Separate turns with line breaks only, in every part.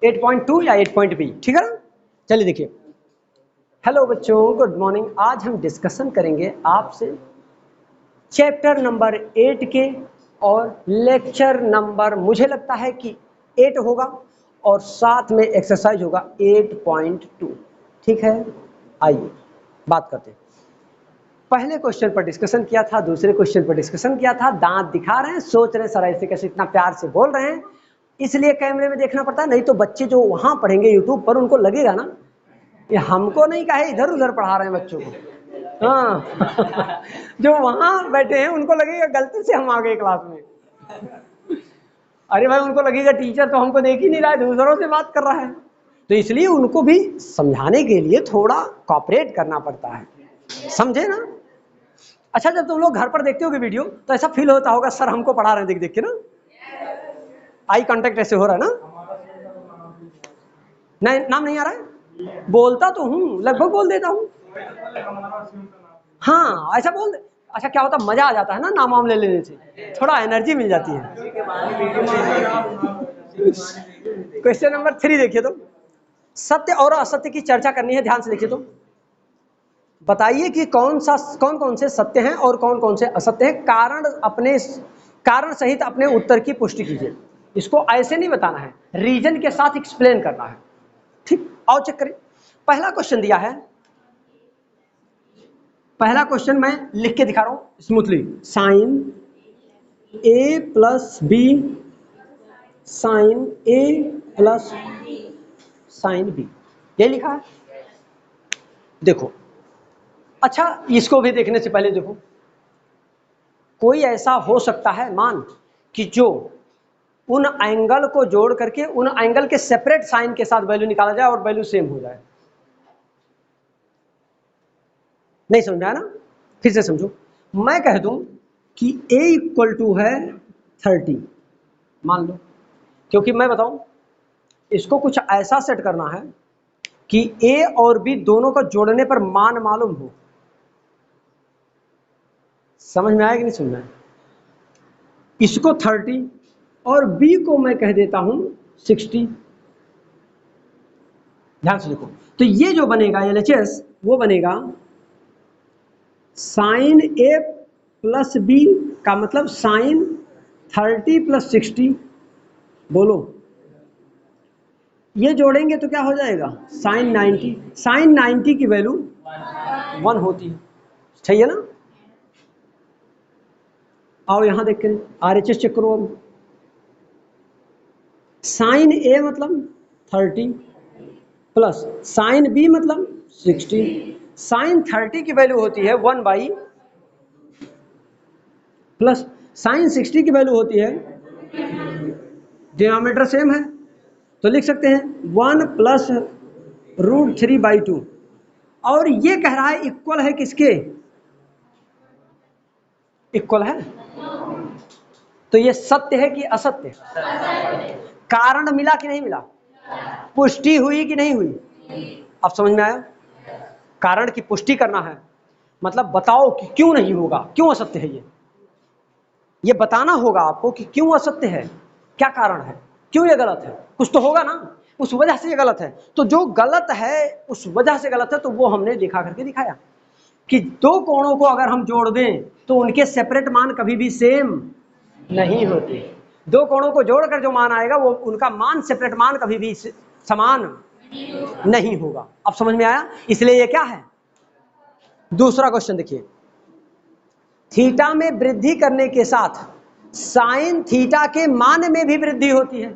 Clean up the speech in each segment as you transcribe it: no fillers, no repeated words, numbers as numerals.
8.2 या 8.b, ठीक है ना। चलिए देखिए, हेलो बच्चों, गुड मॉर्निंग। आज हम डिस्कशन करेंगे आपसे चैप्टर नंबर 8 के और लेक्चर नंबर, मुझे लगता है कि 8 होगा और साथ में एक्सरसाइज होगा 8.2, ठीक है। आइए बात करते हैं। पहले क्वेश्चन पर डिस्कशन किया था, दूसरे क्वेश्चन पर डिस्कशन किया था। दांत दिखा रहे हैं, सोच रहे हैं सर ऐसे कैसे इतना प्यार से बोल रहे हैं, इसलिए कैमरे में देखना पड़ता है, नहीं तो बच्चे जो वहां पढ़ेंगे यूट्यूब पर उनको लगेगा ना ये हमको नहीं कहे इधर उधर पढ़ा रहे हैं बच्चों को। हाँ जो वहां बैठे हैं उनको लगेगा गलती से हम आ गए क्लास में। अरे भाई उनको लगेगा टीचर तो हमको देख ही नहीं रहा है, दूसरों से बात कर रहा है। तो इसलिए उनको भी समझाने के लिए थोड़ा कॉपरेट करना पड़ता है, समझे ना। अच्छा, जब तुम लोग घर पर देखते होगे वीडियो तो ऐसा फील होता होगा सर हमको पढ़ा रहे हैं, देख देख के ना, आई कांटेक्ट ऐसे हो रहा है ना। नहीं, नाम नहीं आ रहा है, बोलता तो हूँ, लगभग बोल देता हूँ। हाँ ऐसा बोल दे। अच्छा क्या होता, मजा आ जाता है ना नाम वाम ले लेने से, थोड़ा एनर्जी मिल जाती है। क्वेश्चन नंबर 3 देखिए तो, सत्य और असत्य की चर्चा करनी है, ध्यान से देखिए तो। बताइए कि कौन कौन से सत्य हैं और कौन कौन से असत्य हैं, कारण सहित अपने उत्तर की पुष्टि कीजिए। इसको ऐसे नहीं बताना है, रीजन के साथ एक्सप्लेन करना है, ठीक। आओ चेक करें। पहला क्वेश्चन दिया है, पहला क्वेश्चन मैं लिख के दिखा रहा हूं स्मूथली। साइन ए प्लस बी साइन ए प्लस साइन बी, ये लिखा है। देखो, अच्छा इसको भी देखने से पहले देखो, कोई ऐसा हो सकता है मान कि जो उन एंगल को जोड़ करके उन एंगल के सेपरेट साइन के साथ वैल्यू निकाला जाए और वैल्यू सेम हो जाए। नहीं समझ में आया ना, फिर से समझो। मैं कह दूं कि a इक्वल टू है 30, मान लो, क्योंकि मैं बताऊं इसको कुछ ऐसा सेट करना है कि a और b दोनों को जोड़ने पर मान मालूम हो। समझ में आया कि नहीं समझ में आया। इसको 30 और b को मैं कह देता हूं 60। ध्यान से देखो, तो ये जो बनेगा LHS वो बनेगा साइन ए प्लस बी का मतलब साइन 30 प्लस 60। बोलो, ये जोड़ेंगे तो क्या हो जाएगा, साइन 90। साइन 90 की वैल्यू 1 होती है, सही है ना। आओ यहां देख कर RHS चेक करो। अब साइन ए मतलब 30 प्लस साइन बी मतलब 60। साइन 30 की वैल्यू होती है 1 बाई, प्लस साइन 60 की वैल्यू होती है, डिनोमिनेटर सेम है तो लिख सकते हैं 1 प्लस √3/2। और ये कह रहा है इक्वल है किसके, इक्वल है, तो ये सत्य है कि असत्य। कारण मिला कि नहीं मिला, पुष्टि हुई कि नहीं हुई। अब समझ में आया, कारण की पुष्टि करना है, मतलब बताओ कि क्यों नहीं होगा, क्यों असत्य है। ये बताना होगा आपको कि क्यों असत्य है, क्या कारण है, क्यों ये गलत है। कुछ तो होगा ना, उस वजह से ये गलत है। तो जो गलत है उस वजह से गलत है, तो वो हमने दिखा करके दिखाया कि दो कोणों को अगर हम जोड़ दें तो उनके सेपरेट मान कभी भी सेम नहीं होते। दो कोणों को जोड़कर जो मान आएगा वो उनका मान, सेपरेट मान कभी भी समान नहीं होगा। अब समझ में आया, इसलिए ये क्या है। दूसरा क्वेश्चन देखिए, थीटा में वृद्धि करने के साथ साइन थीटा के मान में भी वृद्धि होती है।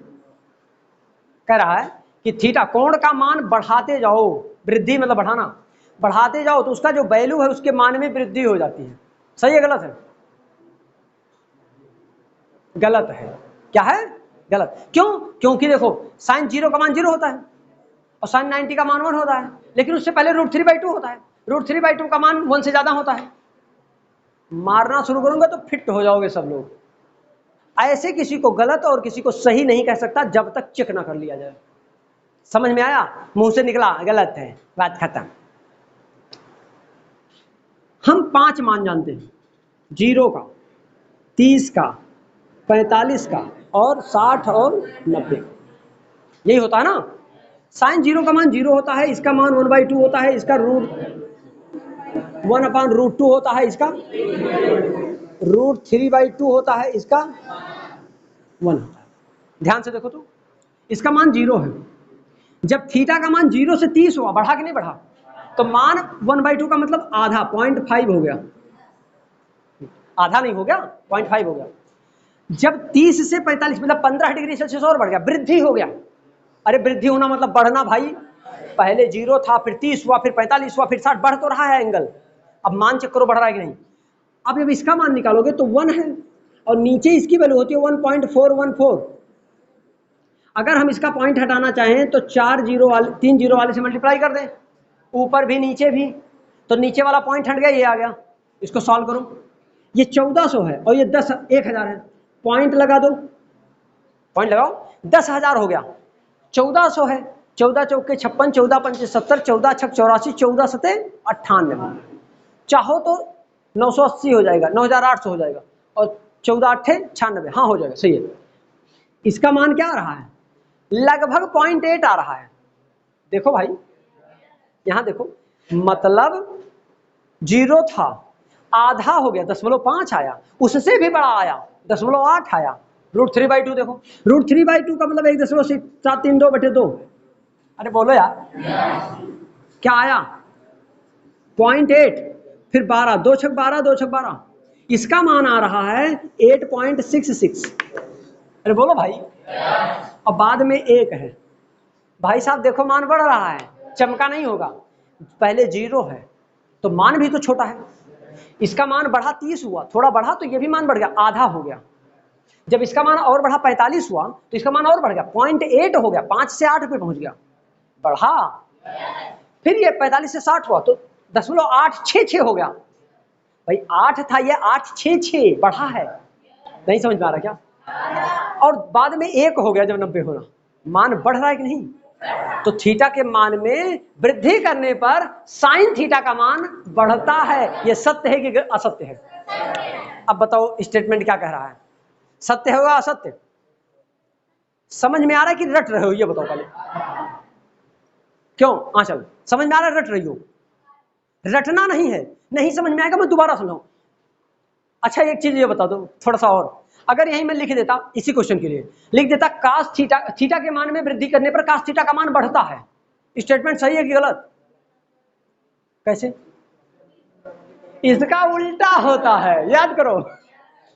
कह रहा है कि थीटा कोण का मान बढ़ाते जाओ, वृद्धि मतलब बढ़ाना, बढ़ाते जाओ तो उसका जो वैल्यू है उसके मान में वृद्धि हो जाती है। सही है गलत है, गलत है। क्या है, गलत। क्यों, क्योंकि देखो साइन 0 का मान 0 होता है और साइन 90 का मान 1 होता है, लेकिन उससे पहले √3/2 होता है। √3/2 का मान 1 से ज्यादा होता है। मारना शुरू करूंगा तो फिट हो जाओगे सब लोग। ऐसे किसी को गलत और किसी को सही नहीं कह सकता जब तक चेक ना कर लिया जाए। समझ में आया, मुंह से निकला गलत है, बात खत्म। हम 5 मान जानते हैं, 0 का, 30 का, 45 का और 60 और 90। यही होता है ना। साइन 0 का मान 0 होता है, इसका मान 1/2 होता है, इसका रूट 1/√2 होता है, इसका √3/2 होता है, इसका 1 होता है। ध्यान से देखो तो, इसका मान 0 है। जब थीटा का मान 0 से 30 हुआ, बढ़ा कि नहीं बढ़ा? तो मान 1/2 का मतलब आधा, 0.5 हो गया। आधा नहीं हो गया, 0.5 हो गया। जब 30 से 45 मतलब 15 डिग्री सेल्सियस और बढ़ गया, वृद्धि हो गया। अरे वृद्धि होना मतलब बढ़ना भाई, पहले 0 था, फिर 30 हुआ, फिर 45 हुआ, फिर 60, बढ़ तो रहा है एंगल। अब मान चेक करो बढ़ रहा है कि नहीं। अब जब इसका मान निकालोगे तो 1 है, और नीचे इसकी वैल्यू होती है 1.414। अगर हम इसका पॉइंट हटाना चाहें तो 3 जीरो वाले से मल्टीप्लाई कर दें, ऊपर भी नीचे भी, तो नीचे वाला पॉइंट हट गया, ये आ गया। इसको सॉल्व करो, ये 1400 है और ये 1000 है, पॉइंट लगा दो, पॉइंट लगाओ, 10,000 हो गया। 1400 है, 14 चौके 56, 14 पंचे 70, 14 छक 84, 14 सते 98। चाहो तो 980 हो जाएगा, 9800 हो जाएगा, और 14 अट्ठे 96, हाँ हो जाएगा, सही है। इसका मान क्या आ रहा है? लगभग 0.8 आ रहा है। देखो भाई, यहां देखो, मतलब 0 था, आधा हो गया, 0.5 आया, उससे भी बड़ा आया, 0.8 आया, √3/2 देखो, √3/2 का मतलब 1.732/2। अरे बोलो यार, क्या आया? 0.8, फिर 12, 2 छक 12, 2 छक 12, इसका मान आ रहा है 8.66। अरे बोलो भाई, और बाद में 1 है। भाई साहब देखो, मान बढ़ रहा है, चमका नहीं होगा। पहले 0 है तो मान भी तो छोटा है, इसका मान बढ़ा 30 हुआ, थोड़ा बढ़ा तो ये भी मान बढ़ गया, आधा हो गया। जब इसका मान और बढ़ा 45 हुआ तो इसका मान और बढ़ गया, 0.8 हो गया, 5 से 8 पे पहुंच गया, बढ़ा। फिर ये 45 से 60 हुआ तो 0.866 हो गया। भाई 8 था, ये 866 बढ़ा है, नहीं समझ में आ रहा क्या? और बाद में 1 हो गया जब 90 होना, मान बढ़ रहा है कि नहीं? तो थीटा के मान में वृद्धि करने पर साइन थीटा का मान बढ़ता है। ये सत्य है कि असत्य है? अब बताओ स्टेटमेंट क्या कह रहा है, सत्य होगा असत्य? समझ में आ रहा है कि रट रहे हो, ये बताओ पहले। क्यों आंचल, समझ में आ रहा है रट रही हो? रटना नहीं है, नहीं समझ में आएगा मैं दोबारा समझाऊं। अच्छा एक चीज ये बता दो थोड़ा सा और, अगर यही मैं लिख देता, इसी क्वेश्चन के लिए लिख देता, कास थीटा, थीटा के मान में वृद्धि करने पर कास थीटा का मान बढ़ता है, स्टेटमेंट सही है कि गलत? कैसे? इसका उल्टा होता है, याद करो,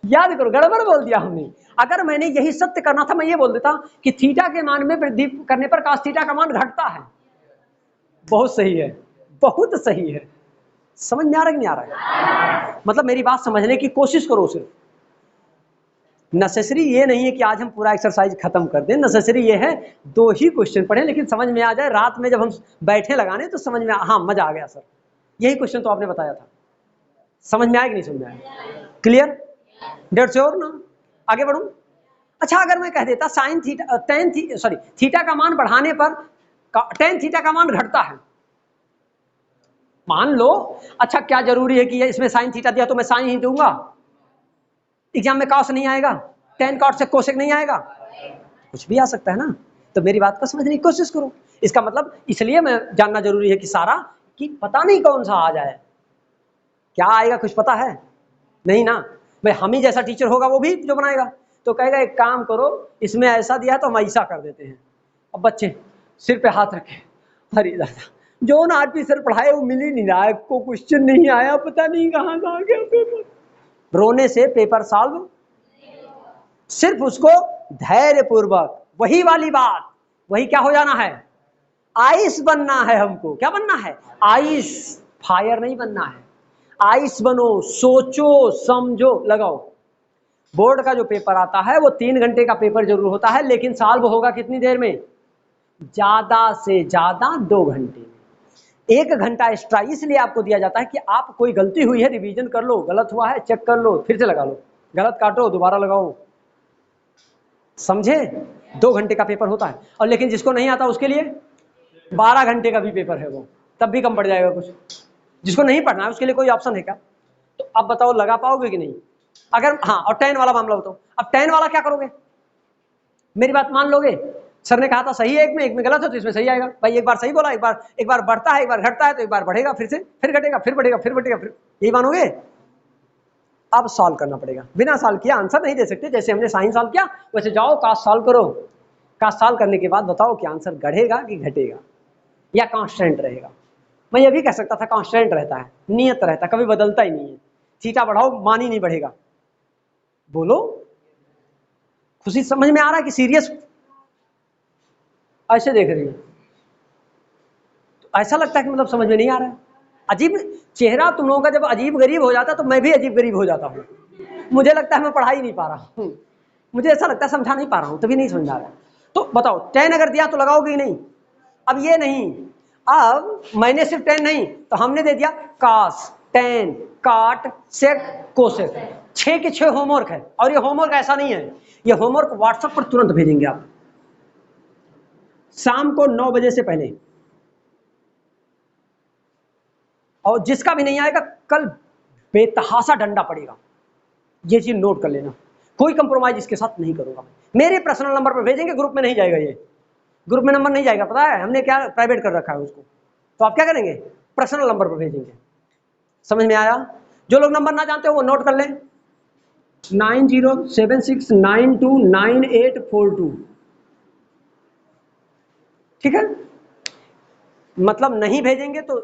याद करो, गड़बड़ बोल दिया हमने। अगर मैंने यही सत्य करना था, मैं ये बोल देता कि थीटा के मान में वृद्धि करने पर कास थीटा का मान घटता है। बहुत सही है, बहुत सही है। समझ में आ रहा है कि नहीं आ रहा है? मतलब मेरी बात समझने की कोशिश करो सिर्फ। नेसेसरी ये नहीं है कि आज हम पूरा एक्सरसाइज खत्म कर दें, नेसेसरी ये है 2 ही क्वेश्चन पढ़ें, लेकिन समझ में आ जाए, रात में जब हम बैठे लगाने तो समझ में, हाँ मजा आ गया सर, यही क्वेश्चन तो आपने बताया था। समझ में आया कि नहीं समझ में आया? क्लियर? डेढ़ श्योर ना? आगे बढ़ूं? अच्छा अगर मैं कह देता साइन थीटा, थीटा का मान बढ़ाने पर टेन थीटा का मान घटता है, मान लो। अच्छा क्या जरूरी है कि इसमें साइन थीटा दिया तो मैं साइन ही दूंगा? एग्जाम में कॉस नहीं आएगा, टेन कॉट से कोसेक नहीं आएगा, कुछ भी आ सकता है ना। तो मेरी बात को समझने की कोशिश करो। इसका मतलब इसलिए मैं जानना जरूरी है कि सारा, कि पता नहीं कौन सा आ जाए, क्या आएगा कुछ पता है नहीं ना। भाई हम ही जैसा टीचर होगा वो भी जो बनाएगा तो कहेगा एक काम करो, इसमें ऐसा दिया है तो हम ऐसा कर देते हैं। अब बच्चे सिर पे हाथ रखे, अरे दादा जो ना आरपी सर पढ़ाए वो मिल ही नहीं रहा है, को क्वेश्चन नहीं आया, पता नहीं कहाँ से आ गया पेपर। रोने से पेपर सॉल्व, सिर्फ उसको धैर्य पूर्वक, वही वाली बात, वही क्या हो जाना है, आइस बनना है हमको। क्या बनना है? आइस, फायर नहीं बनना है, आइस बनो, सोचो समझो लगाओ। बोर्ड का जो पेपर आता है वो 3 घंटे का पेपर जरूर होता है, लेकिन सॉल्व होगा कितनी देर में? ज्यादा से ज्यादा 2 घंटे में। 1 घंटा एक्स्ट्रा इसलिए आपको दिया जाता है कि आप कोई गलती हुई है रिवीजन कर लो, गलत हुआ है चेक कर लो, फिर से लगा लो, गलत काटो दोबारा लगाओ, समझे? 2 घंटे का पेपर होता है। और लेकिन जिसको नहीं आता उसके लिए 12 घंटे का भी पेपर है, वो तब भी कम पड़ जाएगा कुछ। जिसको नहीं पढ़ना है उसके लिए कोई ऑप्शन है क्या? तो अब बताओ लगा पाओगे कि नहीं? अगर हाँ, और 10 वाला मामला बताओ, अब 10 वाला क्या करोगे? मेरी बात मान लोगे? सर ने कहा था सही है एक में गलत है, तो इसमें सही आएगा। भाई एक बार सही बोला, एक बार बढ़ता है, एक बार घटता है, तो एक बार बढ़ेगा, फिर से फिर घटेगा, फिर बढ़ेगा, फिर बढ़ेगा, फिर यही मानोगे। अब सॉल्व करना पड़ेगा, बिना सॉल्व किया आंसर नहीं दे सकते। जैसे हमने साइन सॉल्व किया वैसे जाओ कास्ट सॉल्व करो। कास्ट सॉल्व करने के बाद बताओ कि आंसर बढ़ेगा कि घटेगा या कांस्टेंट रहेगा। मैं ये भी कह सकता था कांस्टेंट रहता है, नियत रहता है, कभी बदलता ही नहीं है। थीटा बढ़ाओ मान ही नहीं बढ़ेगा। बोलो खुशी समझ में आ रहा है कि सीरियस ऐसे देख रही है? तो ऐसा लगता है कि मतलब समझ में नहीं आ रहा है। अजीब चेहरा तुम लोगों का जब अजीब गरीब हो जाता है तो मैं भी अजीब गरीब हो जाता हूँ। मुझे लगता है मैं पढ़ा ही नहीं पा रहा हूँ, मुझे ऐसा लगता है समझा नहीं पा रहा हूँ, तभी नहीं समझ आ रहा है। तो बताओ 10 अगर दिया तो लगाओगे ही नहीं। अब ये नहीं, अब मैंने सिर्फ 10 नहीं तो हमने दे दिया कास, टेन, काट, सेक, कोसेक। 6 के 6 होमवर्क है। और ये होमवर्क ऐसा नहीं है, ये होमवर्क व्हाट्सएप पर तुरंत भेजेंगे आप शाम को 9 बजे से पहले। और जिसका भी नहीं आएगा कल बेतहासा डंडा पड़ेगा, ये चीज नोट कर लेना। कोई कंप्रोमाइज इसके साथ नहीं करूंगा। मेरे पर्सनल नंबर पर भेजेंगे, ग्रुप में नहीं जाएगा। ये ग्रुप में नंबर नहीं जाएगा, पता है हमने क्या प्राइवेट कर रखा है उसको। तो आप क्या करेंगे, पर्सनल नंबर पर भेजेंगे। समझ में आया? जो लोग नंबर ना जानते हो वो नोट कर लें, 9076929842। ठीक है, मतलब नहीं भेजेंगे तो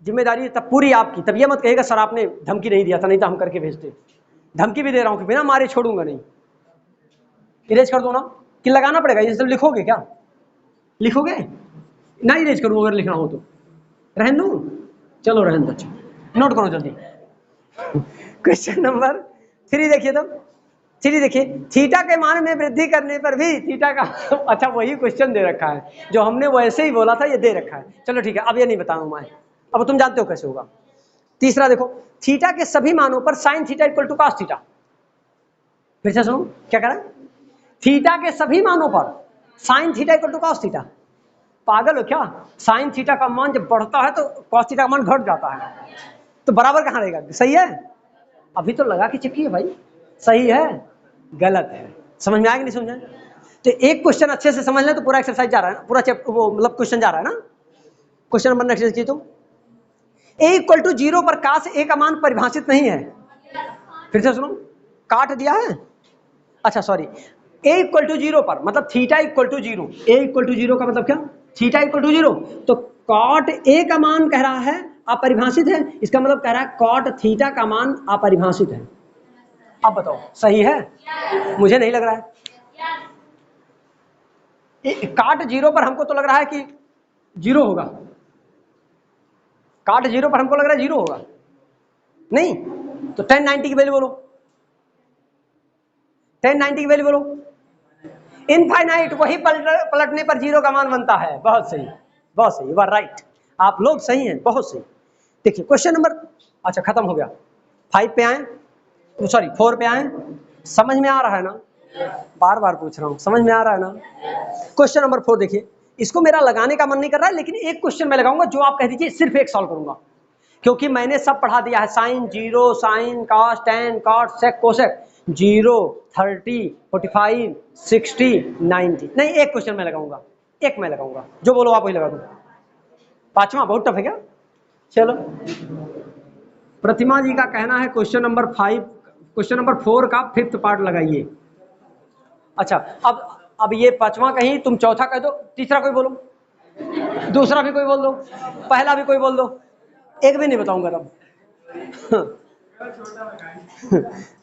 जिम्मेदारी तब पूरी आपकी। तब ये मत कहेगा सर आपने धमकी नहीं दिया था, नहीं तो हम करके भेजते। धमकी भी दे रहा हूं कि बिना मारे छोड़ूंगा नहीं। इरेज कर दो ना कि लगाना पड़ेगा, ये सब लिखोगे क्या? लिखोगे ना? इरेज करूं अगर लिखना हो तो रहन दूं? चलो रहन दो, नोट करो जल्दी। क्वेश्चन नंबर 3 देखिए। तो 3 देखिए, थीटा के मान में वृद्धि करने पर भी थीटा का अच्छा वही क्वेश्चन दे रखा है जो हमने वैसे ही बोला था, ये दे रखा है। चलो ठीक है, अब ये नहीं बताऊंगा मैं, अब तुम जानते हो कैसे होगा। तीसरा देखो, थीटा के सभी मानों पर sine theta equal to cos theta. फिर से सुनो क्या कह रहा है, थीटा के सभी मानों पर sine theta equal to cos theta. पागल हो क्या? साइन थीटा का मान जब बढ़ता है तो कॉस थीटा का मान घट जाता है, तो बराबर कहां रहेगा? सही है? अभी तो लगा के चेक भाई, सही है गलत है। समझ में आया कि नहीं समझ में? तो एक क्वेश्चन अच्छे से समझ लें तो पूरा एक्सरसाइज जा रहा है ना, पूरा वो मतलब क्वेश्चन जा रहा है ना। क्वेश्चन नंबर नेक्स्ट देखिए। तो ए इक्वल टू 0 पर काश ए का मान परिभाषित नहीं है। फिर से सुनो, काट दिया है, अच्छा सॉरी, ए इक्वल टू 0 पर मतलब theta equal to 0। A equal to 0 का मतलब क्या? Theta equal to 0। तो कॉट ए का मान कह रहा है अपरिभाषित है, इसका मतलब कह रहा है कॉट थीटा का मान अपरिभाषित है। अब बताओ सही है? मुझे नहीं लग रहा है। काट 0 पर हमको तो लग रहा है कि 0 होगा। काट 0 पर हमको लग रहा है 0 होगा, नहीं तो 1090 की वैल्यू बोलो, 1090 की वैल्यू बोलो। इनफाइनाइट वही पलटने पर 0 का मान बनता है। बहुत सही, बहुत सही, यू आर राइट, आप लोग सही हैं, बहुत सही। देखिए क्वेश्चन नंबर, अच्छा खत्म हो गया। 5 पे आए, सॉरी 4 पे आए। समझ में आ रहा है ना? बार बार पूछ रहा हूं, समझ में आ रहा है ना? क्वेश्चन नंबर 4 देखिए, इसको मेरा लगाने का मन नहीं कर रहा है, लेकिन एक क्वेश्चन मैं लगाऊंगा जो आप कह दीजिए सिर्फ एक सॉल्व करूंगा, क्योंकि मैंने सब पढ़ा दिया है। Sine 0, sine, cos, tan, cot, sec, cosec, 0, 30, 45, 60, 90। नहीं, एक क्वेश्चन मैं लगाऊंगा, एक मैं लगाऊंगा, जो बोलो आप वही लगा दो। 5वां बहुत टफ है क्या? चलो, प्रतिमा जी का कहना है क्वेश्चन नंबर 5, क्वेश्चन नंबर 4 का 5th पार्ट लगाइए। अच्छा, अब ये 5वां कहीं, तुम चौथा कह दो, तीसरा कोई बोलो, दूसरा भी कोई बोल दो, पहला भी कोई बोल दो, एक भी नहीं बताऊंगा तब।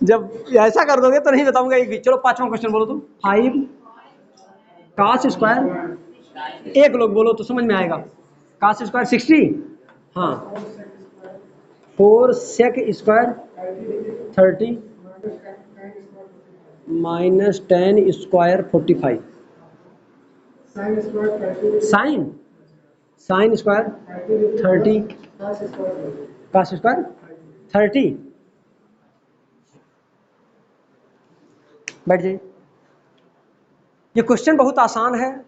जब ऐसा कर दोगे तो नहीं बताऊंगा एक भी। चलो 5वां क्वेश्चन बोलो तुम। 5 कास स्क्वायर, एक लोग बोलो तो समझ में आएगा। कास स्क्वायर 60, हाँ 4 sec square 30 minus 10 square 45। Sine, sine square 30 cos square 30। बैठ जाइए। ये क्वेश्चन बहुत आसान है,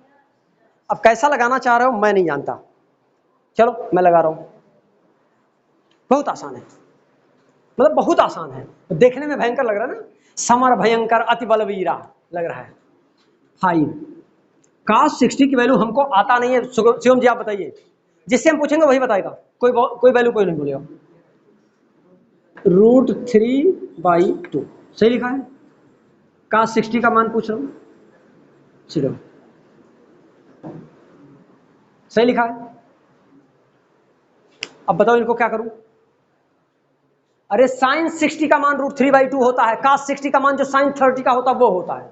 अब कैसा लगाना चाह रहे हो मैं नहीं जानता, चलो मैं लगा रहा हूं। बहुत आसान है, मतलब बहुत आसान है, देखने में भयंकर लग रहा है ना, समर भयंकर अति बलवीरा लग रहा है। 5 cos 60 की वैल्यू हमको आता नहीं है, शिवम जी आप बताइए, जिससे हम पूछेंगे वही बताएगा, कोई वैल्यू कोई नहीं बोलेगा। √3/2 सही लिखा है, cos 60 का मान पूछ रहा हूं, चलो सही लिखा है। अब बताओ इनको क्या करूं? अरे sin 60 का मान √3/2 होता है, cos 60 का मान जो sin 30 का होता है वो होता है।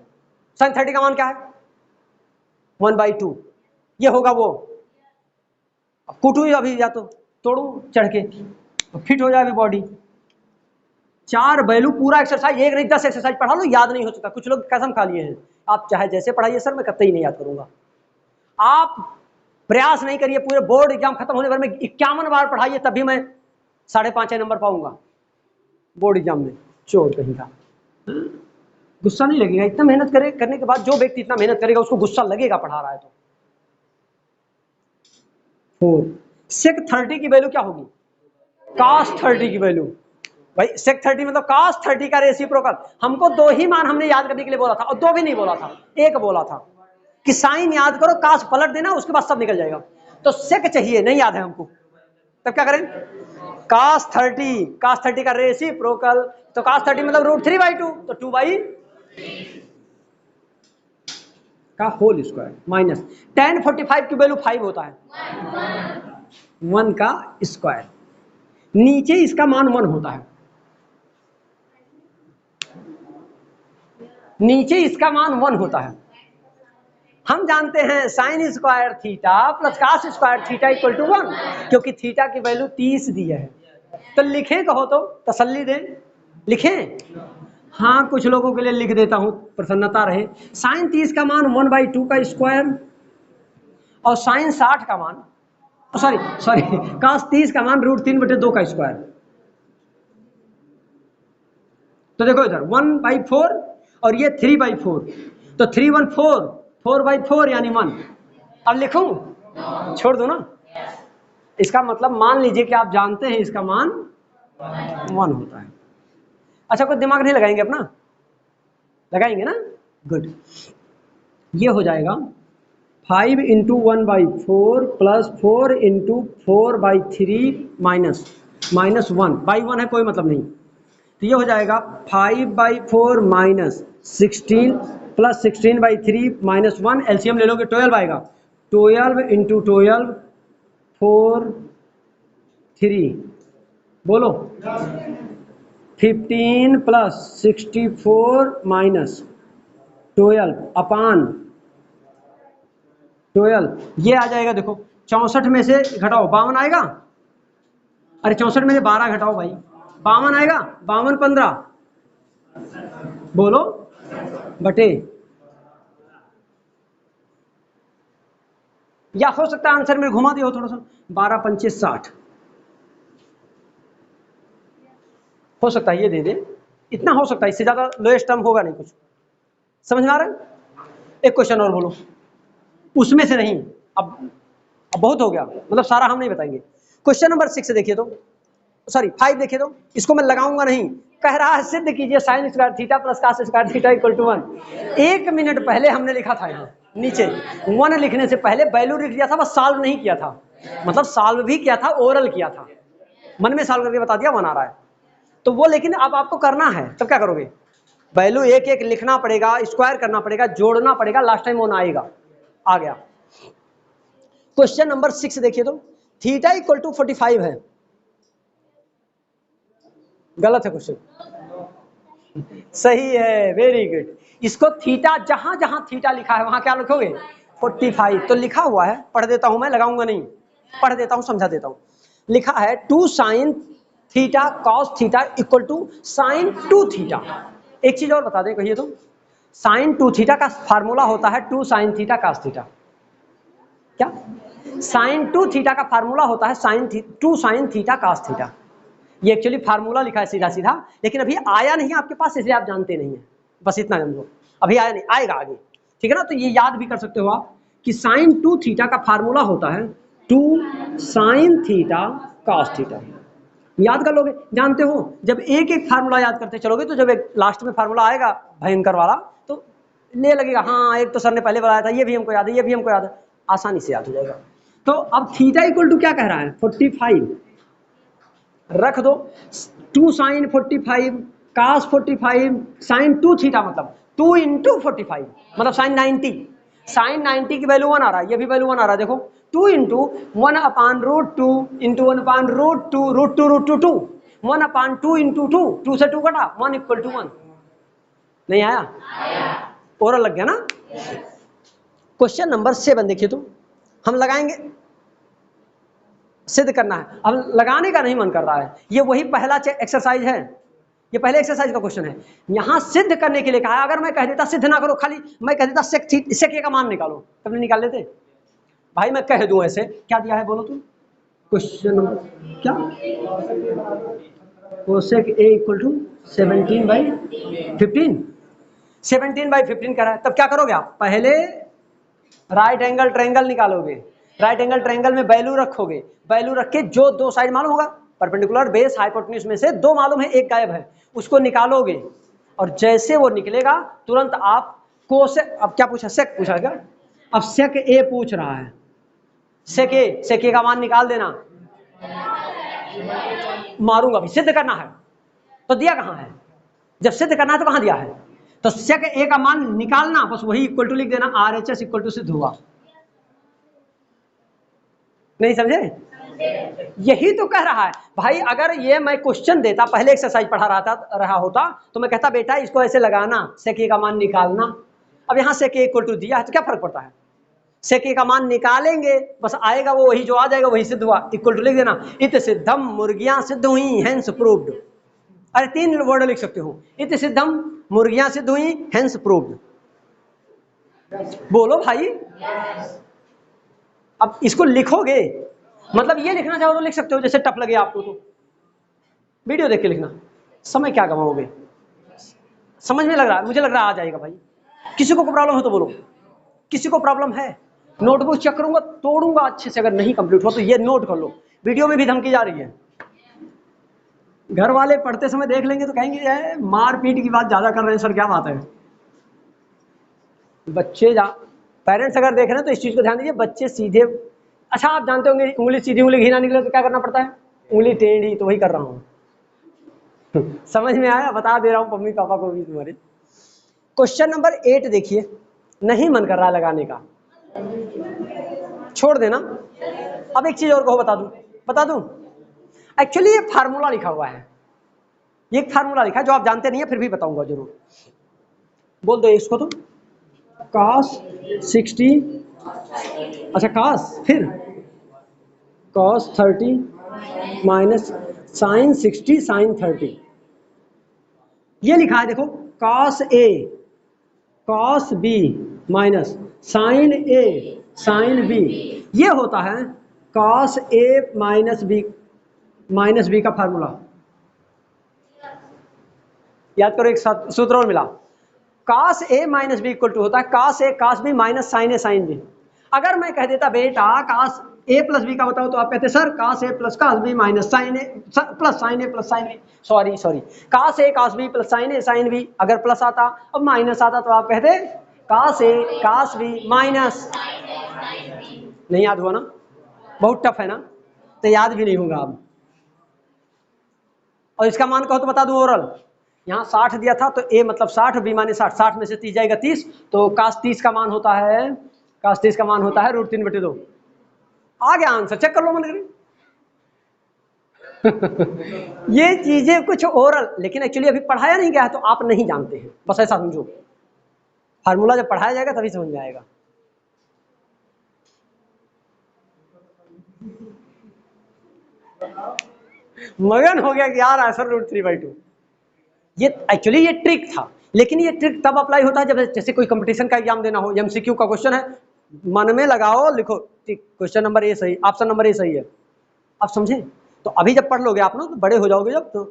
sin 30 का मान क्या है? 1/2, ये होगा वो। अब कूटू अभी, या तो तोड़ू चढ़ के, फिट हो जाए अभी बॉडी। 4 वैल्यू पूरा एक्सरसाइज, एक नहीं 10 एक्सरसाइज पढ़ा लो, याद नहीं हो सकता। कुछ लोग कसम खा लिए हैं, आप चाहे जैसे पढ़ाइए सर, मैं कतई नहीं याद करूंगा। आप प्रयास नहीं करिए, पूरे बोर्ड एग्जाम खत्म होने भर में 51 बार पढ़ाइए, तभी मैं 5.5 नंबर पाऊंगा बोर्ड एग्जाम में। चोर कहीं का, गुस्सा नहीं लगेगा? इतना मेहनत करने के बाद जो व्यक्ति इतना मेहनत करेगा उसको गुस्सा लगेगा पढ़ा रहा है तो। 4 sec 30 की वैल्यू क्या होगी? cos 30 की वैल्यू, भाई sec 30 मतलब cos 30 का रेसिप्रोकल। हमको 2 ही मान हमने याद करने के लिए बोला था, और 2 भी नहीं बोला था, एक बोला था कि साइन याद करो, cos पलट देना, उसके बाद सब निकल जाएगा। तो sec चाहिए, नहीं याद है हमको, तब क्या करें? cos 30 का रेसिप्रोकल, तो cos 30 मतलब √3/2, तो 2/, का होल स्क्वायर माइनस tan 45 की वैल्यू 5 होता है, 1 का स्क्वायर, नीचे इसका मान 1 होता है, नीचे इसका मान 1 होता है। हम जानते हैं sin square theta plus cos square theta equal to 1, क्योंकि थीटा की वैल्यू 30 दी है। तो लिखें, कहो तो तसल्ली दें, लिखें? हाँ, कुछ लोगों के लिए लिख देता हूं, प्रसन्नता रहे। sin 30 का मान 1/2 का स्क्वायर, और sin 60 का मान, सॉरी cos 30 का मान √3/2 का स्क्वायर। तो देखो इधर 1/4 और ये 3/4, तो 3 1 4, 4/4 यानी 1। अब लिखूं? छोड़ दो ना, इसका मतलब मान लीजिए कि आप जानते हैं इसका मान 1 होता है। अच्छा, कोई दिमाग नहीं लगाएंगे अपना? लगाएंगे ना, गुड। ये हो जाएगा 5 × 1/4 प्लस 4 × 4/3 माइनस 1/1 है, कोई मतलब नहीं। तो ये हो जाएगा 5/4 माइनस 16 प्लस 16/3 माइनस 1, एलसीएम ले लोगे 12 आएगा। 12 × 12 4 3, बोलो 15 प्लस 64 माइनस 12 अपान 12, ये आ जाएगा। देखो 64 में से घटाओ 52 आएगा, अरे 64 में से 12 घटाओ भाई, 52 आएगा, 52 15, बोलो बटे, या हो सकता है आंसर में घुमा दिया हो थोड़ा सा, 12 पंचे 60 हो सकता है, ये दे दे, इतना हो सकता है, इससे ज्यादा लोएस्ट टर्म होगा नहीं कुछ। समझ में आ रहा है? एक क्वेश्चन और बोलो, उसमें से नहीं, अब बहुत हो गया, मतलब सारा हम नहीं बताएंगे। क्वेश्चन नंबर 6 देखिए तो, सॉरी 5 देखिए तो, इसको मैं लगाऊंगा नहीं। कह रहा है सिद्ध कीजिए sin square theta plus cos square theta equal to 1। 1 minute पहले हमने लिखा था यहाँ नीचे, 1 लिखने से पहले वैल्यू लिख दिया था, बस सॉल्व नहीं किया था, मतलब सॉल्व भी किया था, ओरल किया था, मन में सॉल्व करके बता दिया 1 आ रहा है। तो वो लेकिन अब आपको करना है, तब क्या करोगे? वैल्यू एक एक लिखना पड़ेगा, स्क्वायर करना पड़ेगा, जोड़ना पड़ेगा, लास्ट टाइम 1 आएगा, आ गया। क्वेश्चन नंबर 6 देखिए तो, थीटा इक्वल टू 45 है, गलत है क्वेश्चन, सही है, वेरी गुड। इसको थीटा, जहां जहां थीटा लिखा है वहां क्या लिखोगे? 45। तो लिखा हुआ है, पढ़ देता हूं, मैं लगाऊंगा नहीं, पढ़ देता हूं, समझा देता हूं। लिखा है 2 sin theta cos theta equal to sin 2 theta. एक चीज और बता दें, कहिए तो, sin 2 थीटा का फार्मूला होता है 2 sin थीटा cos थीटा। क्या? sin 2 थीटा का फार्मूला होता है 2 sin थीटा cos थीटा। ये एक्चुअली फार्मूला लिखा है सीधा सीधा, लेकिन अभी आया नहीं आपके पास, इसलिए आप जानते नहीं है, बस इतना जान लो, अभी आया नहीं, आएगा आगे, ठीक है ना? तो ये याद भी कर सकते हो आप कि sin 2 थीटा का फार्मूला होता है 2 sin थीटा cos थीटा। याद कर लोगे, जानते हो, जब एक एक फार्मूला याद करते चलोगे तो जब एक लास्ट में फार्मूला आएगा भयंकर वाला, तो ले लगेगा, हाँ एक तो सर ने पहले बताया था, ये भी हमको याद है, ये भी हमको याद है, आसानी से याद हो जाएगा। तो अब थीटा इक्वल टू क्या कह रहा है 45 रख दो, 2 साइन 45 कास 45 साइन 2 थीटा मतलब 2 इंटू 45 मतलब साइन 90, साइन 90 की वैल्यू 1 आ रहा है, ये भी वैल्यू 1 आ रहा है, देखो 2 into 1 upon root 2 into 1 upon root 2 root 2 root 2 2 1 upon 2 into 2 2 से 2 कटा 1 इक्वल टू 1। नहीं आया? ओरल लग गया ना। क्वेश्चन नंबर 7 देखिए, तो हम लगाएंगे, सिद्ध करना है, अब लगाने का नहीं मन कर रहा है, ये वही पहला एक्सरसाइज है, ये पहले एक्सरसाइज का क्वेश्चन है, यहां सिद्ध करने के लिए कहा है। अगर मैं कह देता सिद्ध ना करो, खाली मैं कह देता सेक का मान निकालो, तब निकाल लेते भाई। मैं कह दूं ऐसे, क्या दिया है बोलो तुम क्वेश्चन नंबर क्या, कोसेक ए इक्वल टू 17/15, 17/15 कर रहा है, तब क्या करोगे आप, पहले राइट एंगल ट्रायंगल निकालोगे, राइट एंगल ट्रायंगल में वैल्यू रखोगे, वैल्यू रख के जो दो साइड मालूम होगा परपेंडिकुलर बेस हाइपोटेन्यूज में से दो मालूम है, एक गायब है, उसको निकालोगे, और जैसे वो निकलेगा तुरंत आप कोसेक, अब क्या पूछा, सेक पूछा क्या, अब सेक ए पूछ रहा है, सेक ए का मान निकाल देना, मारूंगा भी, सिद्ध करना है, तो दिया कहां है, जब सिद्ध करना है तो कहां दिया है, तो सेक ए का मान निकालना, बस वही इक्वल टू लिख देना, RHS इक्वल टू सिद्ध हुआ। नहीं समझे? यही तो कह रहा है भाई, अगर ये मैं क्वेश्चन देता, पहले एक्सरसाइज पढ़ा रहा होता तो मैं कहता बेटा इसको ऐसे लगाना, सेक ए का मान निकालना। अब यहाँ सेक ए इक्वल टू दिया है तो क्या फर्क पड़ता है, सेक ए का मान निकालेंगे, बस आएगा वो वही, जो आ जाएगा वही सिद्ध हुआ, इक्वल टू लिख देना, इत सिद्धम मुर्गियां सिद्ध हुई हेंस प्रूव्ड। अरे 3 वर्ड लिख सकते हो, इत सिद्धम मुर्गियां सिद्ध हुई हेंस प्रूव्ड। बोलो भाई, अब इसको लिखोगे, मतलब ये लिखना चाहो तो लिख सकते हो, जैसे टफ लगे आपको तो वीडियो देख के लिखना, समय क्या गवाओगे, समझ में लग रहा है, मुझे लग रहा है आ जाएगा भाई। किसी को प्रॉब्लम हो तो बोलो, किसी को प्रॉब्लम है, नोटबुक चेक करूंगा, तोड़ूंगा अच्छे से, अगर नहीं कंप्लीट हो तो ये नोट कर लो, वीडियो में भी धमकी जा रही है, घर वाले पढ़ते समय देख लेंगे तो कहेंगे मारपीट की बात ज्यादा कर रहे हैं सर, क्या बात है। बच्चे पेरेंट्स अगर देख रहे हैं तो इस चीज को ध्यान दीजिए, बच्चे सीधे, अच्छा आप जानते होंगे उंगली सीधी उंगली घी ना निकले तो क्या करना पड़ता है, उंगली टेढ़ी, तो वही कर रहा हूं समझ में आया, बता दे रहा हूं मम्मी पापा को भी तुम्हारे। क्वेश्चन नंबर 8 देखिए, नहीं मन कर रहा है लगाने का, छोड़ देना। अब एक चीज और कहो, बता दूं, एक्चुअली ये फार्मूला लिखा हुआ है, ये एक फार्मूला लिखा है जो आप जानते नहीं है, फिर भी बताऊंगा जरूर, बोल दो इसको तो, cos 60, अच्छा cos, फिर cos 30 माइनस sin 60 sin 30, ये लिखा है देखो, cos A cos B minus sin A sin B, ये होता है cos A माइनस B का फार्मूला, याद करो, एक साथ सूत्र और मिला, cos A minus B equal to होता है cos A cos B minus sin A sin B। अगर मैं कह देता बेटा cos A प्लस बी का बताओ, तो आप कहते sir cos A plus cos B minus sin A plus sin A plus sin B, sorry cos A cos B plus sin A sin B, अगर प्लस आता अब माइनस आता तो आप कहते cos A cos B minus, नहीं याद हुआ ना, बहुत टफ है ना, तो याद भी नहीं होगा अब। और इसका मान कहो तो बता दूं ओरल, यहाँ 60 दिया था तो a मतलब 60, b माने 60, 60 में से 30 जाएगा 30, तो cos 30 का मान होता है, cos 30 का मान होता है √3/2। आ गया आंसर, चेक कर लो मन करें ये चीजें कुछ ओरल, लेकिन एक्चुअली अभी पढ़ाया नहीं गया है तो आप नहीं जानते हैं, बस ऐसा समझो, फार्मूला जब पढ़ाया जाएगा तभी समझ में आएगा। मगन हो गया कि यार आंसर √3/2, ये एक्चुअली ये ट्रिक था, लेकिन ये ट्रिक तब अप्लाई होता है जब जैसे कोई कंपटीशन का एग्जाम देना हो, एमसीक्यू का क्वेश्चन है, मन में लगाओ लिखो क्वेश्चन नंबर ए सही, ऑप्शन नंबर ए सही है, आप समझे, तो अभी जब पढ़ लोगे आप ना तो बड़े हो जाओगे जब, तो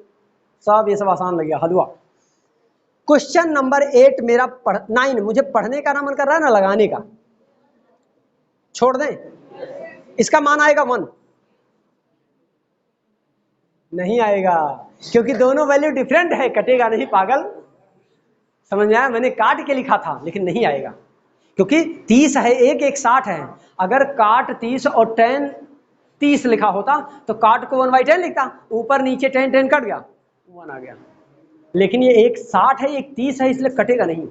सब ये सब आसान लगेगा, हलवा। क्वेश्चन नंबर 8 मेरा 9, मुझे पढ़ने का ना मन कर रहा है ना लगाने का, छोड़ दें, इसका मान आएगा 1, नहीं आएगा, क्योंकि दोनों वैल्यू डिफरेंट है, कटेगा नहीं पागल, समझ में आया? मैंने काट के लिखा था लेकिन नहीं आएगा, क्योंकि 30 है, एक एक 60 है। अगर काट 30 और tan 30 लिखा होता तो काट को 1/10 लिखता, ऊपर नीचे tan कट गया, 1 आ गया। लेकिन ये एक 60 है, एक 30 है, इसलिए कटेगा नहीं।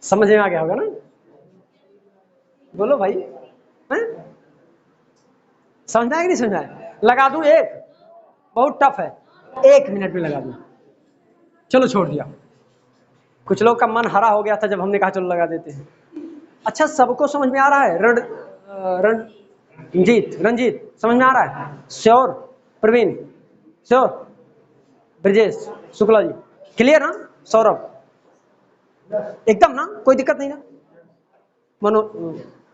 समझ में आ गया होगा ना? बोलो भाई, हैं? समझना है कि नहीं समझना है? लगा दूं एक, बहुत टफ है, 1 मिनट में लगा दूं। चलो छोड़ दिया। कुछ लोग का मन हरा हो गया था जब हमने कहा चलो लगा देते हैं। अच्छा, सबको समझ में आ रहा है? रंजीत समझ में आ रहा है? Sure? Praveen sure? Brajesh Shukla ji clear ना? सौरभ एकदम ना? कोई दिक्कत नहीं ना?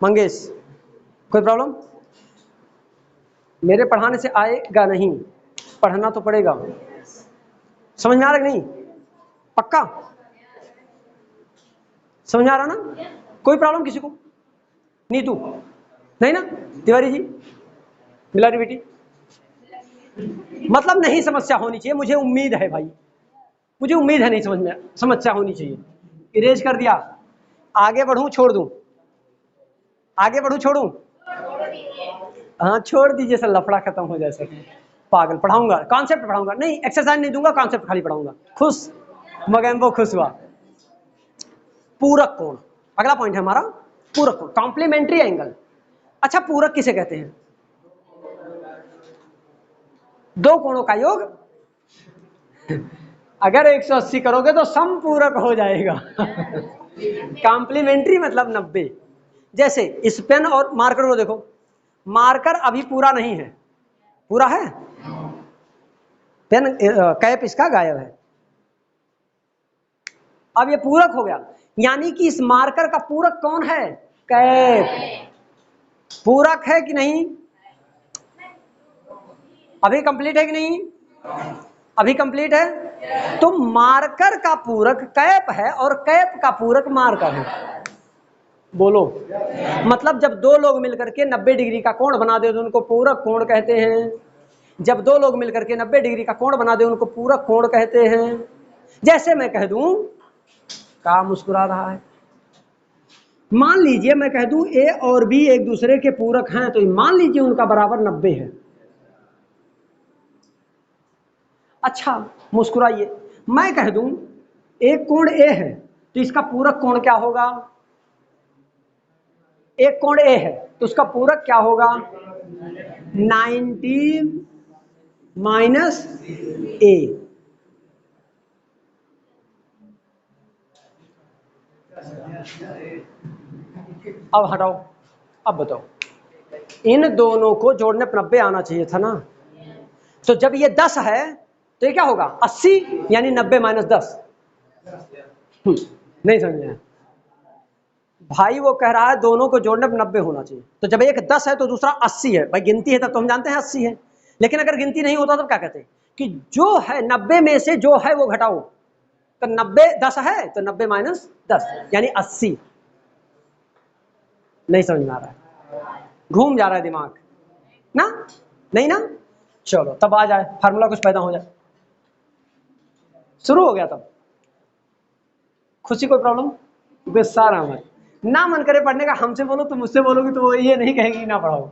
मंगेश कोई प्रॉब्लम? मेरे पढ़ाने से आएगा नहीं, पढ़ना तो पड़ेगा। समझ में आ रहा है कि नहीं? पक्का समझ में आ रहा ना? कोई प्रॉब्लम किसी को? नीतू नहीं ना? तिवारी जी, बिलारी बेटी, मतलब नहीं समस्या होनी चाहिए, मुझे उम्मीद है भाई, मुझे उम्मीद है नहीं समझ में समस्या होनी चाहिए। इरेज कर दिया। आगे बढ़ूं छोड़ दूं? आगे बढ़ूं छोड़ूं? हाँ छोड़ दीजिए सर, लफड़ा खत्म हो जाए सर। पागल, पढ़ाऊंगा कॉन्सेप्ट, पढ़ाऊंगा नहीं, एक्सरसाइज नहीं दूंगा, कॉन्सेप्ट खाली पढ़ाऊंगा। खुश? मगैम्बो खुश हुआ। पूरक कोण, अगला पॉइंट है हमारा, पूरक कोण, कॉम्प्लीमेंट्री एंगल। अच्छा, पूरक किसे कहते हैं? दो कोणों का योग। अगर 180 करोगे तो समपूरक हो जाएगा। कॉम्प्लीमेंट्री मतलब 90। जैसे इस पेन और मार्कर को देखो, मार्कर अभी पूरा नहीं है, पूरा है, पेन कैप इसका गायब है, अब ये पूरक हो गया, यानी कि इस मार्कर का पूरक कौन है? कैप। पूरक है कि नहीं? अभी कंप्लीट है कि नहीं? अभी कंप्लीट है। तो मार्कर का पूरक कैप है और कैप का पूरक मार्कर है। बोलो, मतलब जब दो लोग मिलकर के 90 डिग्री का कोण बना दे तो उनको पूरक कोण कहते हैं। जब दो लोग मिलकर के 90 डिग्री का कोण बना दे उनको पूरक कोण कहते हैं। जैसे मैं कह दूं, क्या मुस्कुरा रहा है? मान लीजिए मैं कह दूं ए और बी एक दूसरे के पूरक हैं, तो मान लीजिए उनका बराबर 90 है। अच्छा मुस्कुराइए, मैं कह दूं एक कोण ए है, तो इसका पूरक कोण क्या होगा? एक कोण ए है तो उसका पूरक क्या होगा? 90 माइनस ए। अब हटाओ, अब बताओ, इन दोनों को जोड़ने पर 90 आना चाहिए था ना? तो जब ये 10 है तो ये क्या होगा? 80, यानी 90 माइनस 10। नहीं समझ में? भाई वो कह रहा है दोनों को जोड़ने पर 90 होना चाहिए, तो जब एक 10 है तो दूसरा 80 है। भाई गिनती है तब तो हम जानते हैं 80 है, लेकिन अगर गिनती नहीं होता तो क्या कहते हैं कि जो है 90 में से जो है वो घटाओ, तो 90 10 है तो 90 माइनस 10 यानी 80। नहीं समझ में आ रहा है? घूम जा रहा है दिमाग ना? नहीं ना? चलो तब आ जाए, फार्मूला कुछ पैदा हो जाए। शुरू हो गया तब। खुशी कोई प्रॉब्लम? गुस्सा रहा मत, ना मन करे पढ़ने का हमसे बोलो, तुम मुझसे बोलोगी तो वो ये नहीं कहेगी ना पढ़ाओ,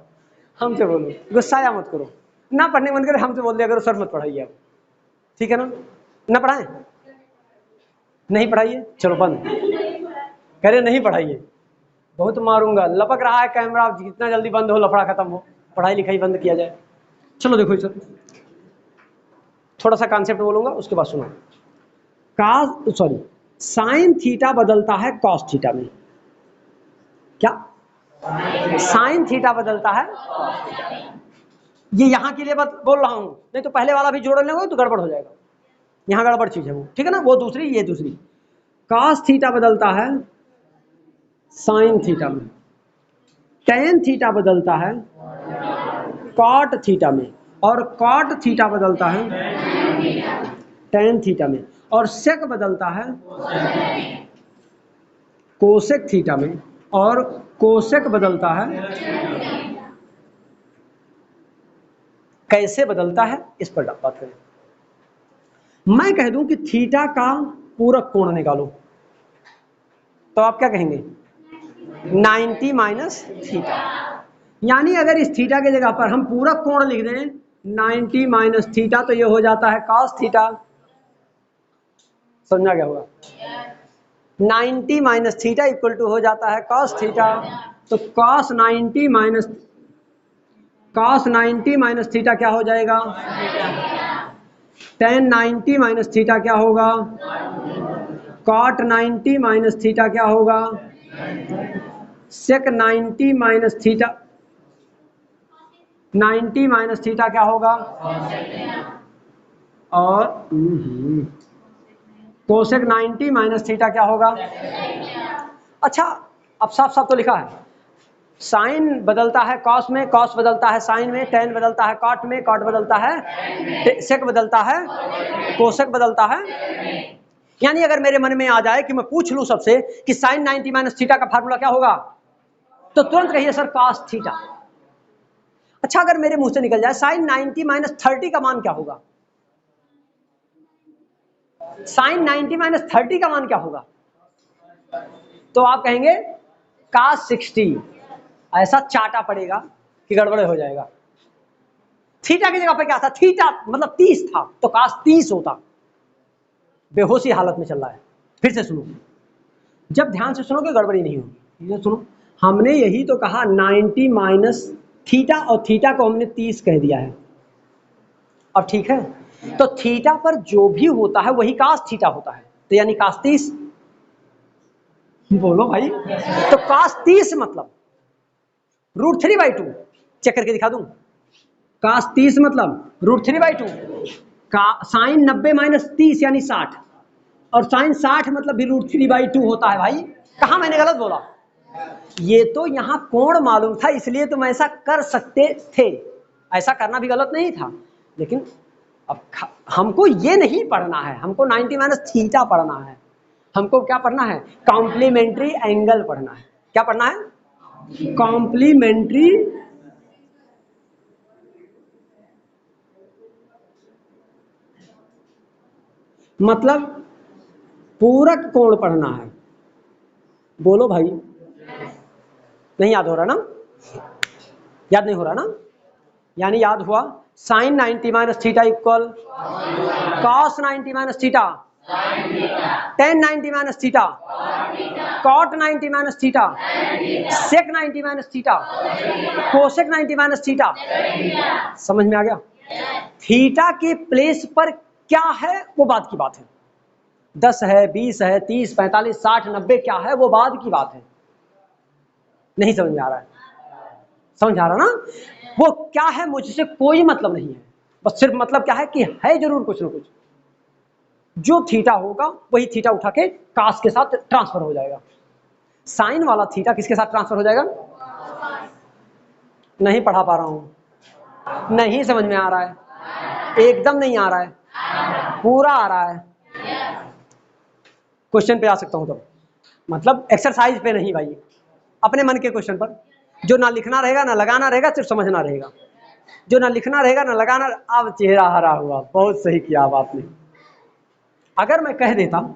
हमसे बोलो, गुस्साया मत करो। ना पढ़ने मन करे हमसे बोल दिया करो, सर मत पढ़ाइए आप, ठीक है ना? ना पढ़ाएं? नहीं पढ़ाइए, चलो बंद, कह रहे नहीं पढ़ाइए, बहुत मारूंगा, लपक रहा है कैमरा, जितना जल्दी बंद हो लफड़ा खत्म हो, पढ़ाई लिखाई बंद किया जाए। चलो देखो सर, थोड़ा सा कॉन्सेप्ट बोलूंगा उसके बाद सुनो। साइन थीटा बदलता है कॉस थीटा में। क्या? साइन थीटा बदलता है, ये यहां के लिए बोल रहा हूं, नहीं तो पहले वाला भी जोड़ लेंगे तो गड़बड़ हो जाएगा, यहां गड़बड़ चीज है वो, ठीक है ना? वो दूसरी, ये दूसरी। कॉस थीटा बदलता है साइन थीटा में, टेन थीटा बदलता है कॉट थीटा में, और कॉट थीटा बदलता है टेन थीटा में, और सेक बदलता है कोसेक थीटा में, और कोसेक बदलता है, कैसे बदलता है इस पर बात करें। मैं कह दूं कि थीटा का पूरक कोण निकालो, तो आप क्या कहेंगे 90 माइनस थीटा। यानी अगर इस थीटा की जगह पर हम पूरा कोण लिख दें 90 माइनस थीटा तो ये हो जाता है कॉस थीटा। समझा क्या होगा 90 माइनस थीटा इक्वल टू हो जाता है कॉस थीटा। तो कॉस 90 माइनस थीटा क्या हो जाएगा tan 90 माइनस थीटा क्या होगा cot 90 माइनस थीटा क्या होगा sec 90 minus theta 90 minus theta क्या होगा और कोसेक 90 माइनस थीटा क्या होगा। अच्छा अब साफ साफ तो लिखा है साइन बदलता है कॉस में, कॉस बदलता है साइन में, टेन बदलता है कॉट में, कॉट बदलता है सेक बदलता है कोसेक बदलता है। यानी अगर मेरे मन में आ जाए कि मैं पूछ लूं सबसे कि साइन 90 माइनस थीटा का फार्मूला क्या होगा तो तुरंत कहिए सर कॉस थीटा। अच्छा अगर मेरे मुंह से निकल जाए साइन 90 माइनस 30 का मान क्या होगा, साइन 90 माइनस 30 का मान क्या होगा तो आप कहेंगे cos 60। ऐसा चाटा पड़ेगा कि गड़बड़ हो जाएगा। थीटा की जगह पे क्या था थीटा मतलब 30 था तो cos 30 होता। बेहोशी हालत में चल रहा है। फिर से सुनो जब ध्यान से सुनोगे गड़बड़ी नहीं होगी। ये सुनो हमने यही तो कहा 90 माइनस थीटा और थीटा को हमने 30 कह दिया है। अब ठीक है तो थीटा पर जो भी होता है वही cos थीटा होता है तो यानी cos 30। बोलो भाई तो cos 30 मतलब √3/2 चेक करके दिखा दूं। cos 30 मतलब √3/2 का साइन 90 माइनस 30 यानी 60 और साइन 60 मतलब भी √3/2 होता है। भाई कहां मैंने गलत बोला, ये तो यहां कोण मालूम था इसलिए तुम ऐसा कर सकते थे, ऐसा करना भी गलत नहीं था। लेकिन अब हमको ये नहीं पढ़ना है, हमको 90 माइनस थीटा पढ़ना है। हमको क्या पढ़ना है कॉम्प्लीमेंट्री एंगल पढ़ना है। क्या पढ़ना है कॉम्प्लीमेंट्री मतलब पूरक कोण पढ़ना है। बोलो भाई नहीं याद हो रहा ना, याद नहीं हो रहा ना। यानी याद हुआ sine 90 minus theta equal cos 90 minus theta tan 90 minus theta cot 90 minus theta sec 90 minus theta cosec 90 minus थीटा। समझ में आ गया। थीटा के प्लेस पर क्या है वो बाद की बात है, 10 है 20 है 30 45 60 90 क्या है वो बाद की बात है। नहीं समझ में आ रहा है, समझ आ रहा ना। वो क्या है मुझसे कोई मतलब नहीं है, बस सिर्फ मतलब क्या है कि है जरूर कुछ ना कुछ। जो थीटा होगा वही थीटा उठा के कास के साथ ट्रांसफर हो जाएगा। साइन वाला थीटा किसके साथ ट्रांसफर हो जाएगा। नहीं पढ़ा पा रहा हूं, नहीं समझ में आ रहा है, एकदम नहीं आ रहा है, पूरा आ रहा है। क्वेश्चन पे आ सकता हूं तब, मतलब एक्सरसाइज पे नहीं भाई, अपने मन के क्वेश्चन पर। जो ना लिखना रहेगा ना लगाना रहेगा, सिर्फ समझना रहेगा। जो ना लिखना रहेगा ना लगाना। अब चेहरा हरा हुआ, बहुत सही किया अब आपने। अगर मैं कह देता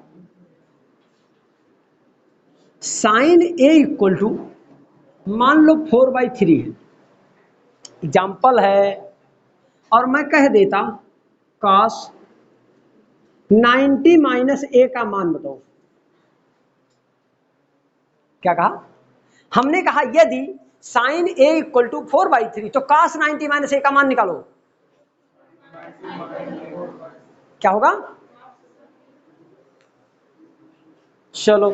साइन ए इक्वल टू मान लो 4/3 है, एग्जाम्पल है, और मैं कह देता cos 90 माइनस ए का मान बताओ। क्या कहा हमने, कहा यदि साइन ए इक्वल टू 4/3 तो cos 90 माइनस ए का मान निकालो। क्या होगा चलो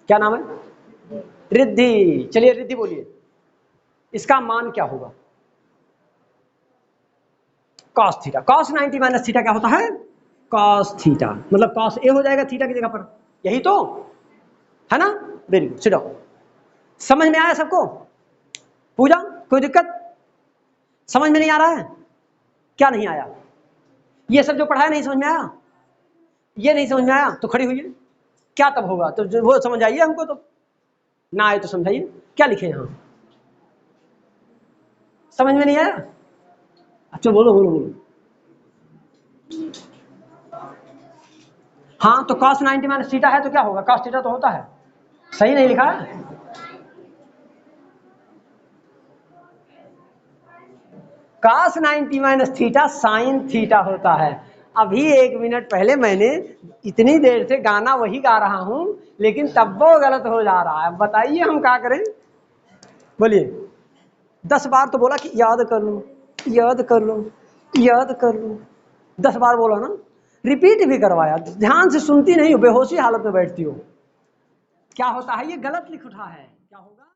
क्या नाम है रिद्धि, चलिए रिद्धि बोलिए इसका मान क्या होगा। cos theta, cos 90 minus theta क्या होता है cos थीटा, मतलब cos ए हो जाएगा थीटा की जगह पर, यही तो है ना। Very good, sit down. समझ में आया सबको। पूजा कोई दिक्कत, समझ में नहीं आ रहा है, क्या नहीं आया, ये सब जो पढ़ाया नहीं समझ में आया, ये नहीं समझ में आया तो खड़ी हुई है। क्या तब होगा तो वो समझ आइए हमको, तो ना आए तो समझाइए क्या लिखे यहां, समझ में नहीं आया। अच्छा बोलो बोलो बोलो। हाँ तो cos 90 माइनस थीटा है तो क्या होगा, cos थीटा तो होता है, सही नहीं लिखा है? cos 90 minus theta sine theta होता है। अभी 1 मिनट पहले मैंने इतनी देर से गाना वही गा रहा हूं, लेकिन तब वो गलत हो जा रहा है। बताइए हम क्या करें, बोलिए। 10 बार तो बोला कि याद कर लो, याद कर लो, याद कर लो, 10 बार बोला ना, रिपीट भी करवाया, ध्यान से सुनती नहीं हो, बेहोशी हालत में बैठती हो। क्या होता है, ये गलत लिख उठा है, क्या होगा।